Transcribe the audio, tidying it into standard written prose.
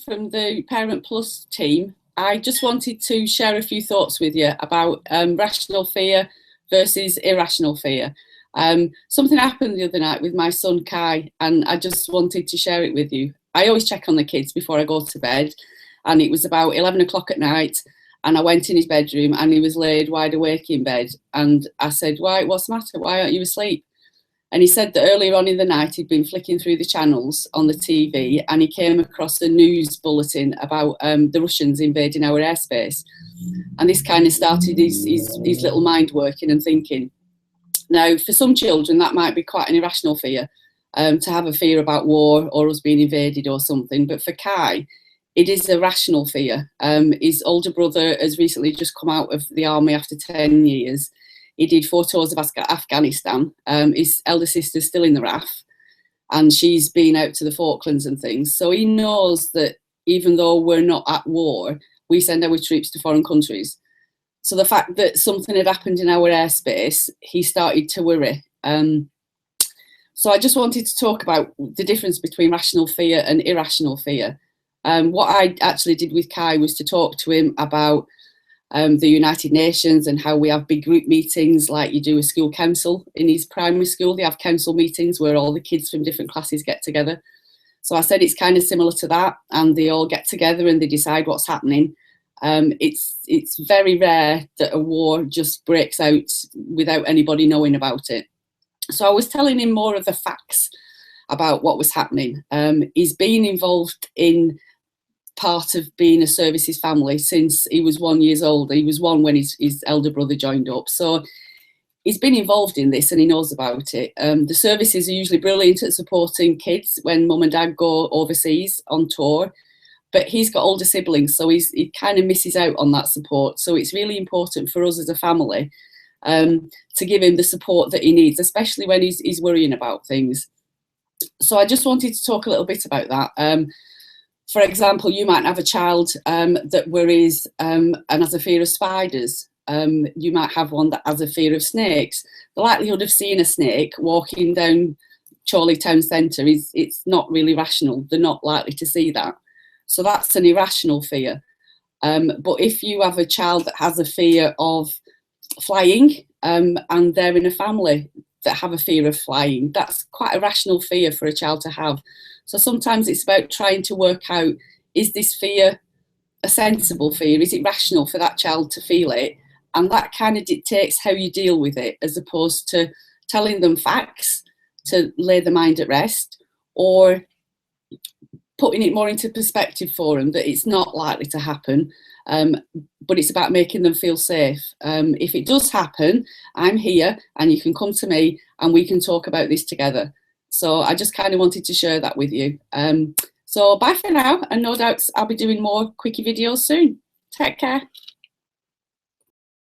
from the Parent Plus team. I just wanted to share a few thoughts with you about rational fear versus irrational fear. Something happened the other night with my son Kai, and I just wanted to share it with you. I always check on the kids before I go to bed, and it was about 11 o'clock at night, and I went in his bedroom and he was laid wide awake in bed, and I said, what's the matter? Why aren't you asleep? And he said that earlier on in the night he'd been flicking through the channels on the TV and he came across a news bulletin about the Russians invading our airspace. And this kind of started his little mind working and thinking. Now, for some children, that might be quite an irrational fear, to have a fear about war or us being invaded or something. But for Kai, it is a rational fear. His older brother has recently just come out of the army after 10 years. He did 4 tours of Afghanistan. His elder sister's still in the RAF, and she's been out to the Falklands and things. So he knows that even though we're not at war, we send our troops to foreign countries. So the fact that something had happened in our airspace, he started to worry. So I just wanted to talk about the difference between rational fear and irrational fear. What I actually did with Kai was to talk to him about the United Nations and how we have big group meetings like you do a school council. In his primary school, they have council meetings where all the kids from different classes get together. So I said it's kind of similar to that, and they all get together and they decide what's happening. It's very rare that a war just breaks out without anybody knowing about it. So I was telling him more of the facts about what was happening. He's been involved in part of being a services family since he was 1 year old. He was 1 when his elder brother joined up. So he's been involved in this and he knows about it. The services are usually brilliant at supporting kids when mum and dad go overseas on tour, but he's got older siblings, so he kind of misses out on that support. So it's really important for us as a family to give him the support that he needs, especially when he's worrying about things. So I just wanted to talk a little bit about that. For example, you might have a child that worries and has a fear of spiders. You might have one that has a fear of snakes. The likelihood of seeing a snake walking down Chorley Town Centre it's not really rational. They're not likely to see that. So that's an irrational fear. But if you have a child that has a fear of flying and they're in a family that have a fear of flying, that's quite a rational fear for a child to have. So sometimes it's about trying to work out, is this fear a sensible fear? Is it rational for that child to feel it? And that kind of dictates how you deal with it, as opposed to telling them facts to lay the mind at rest, or putting it more into perspective for them that it's not likely to happen, but it's about making them feel safe. If it does happen, I'm here and you can come to me and we can talk about this together. So I just kind of wanted to share that with you. So bye for now, and no doubt I'll be doing more Quickie videos soon. Take care.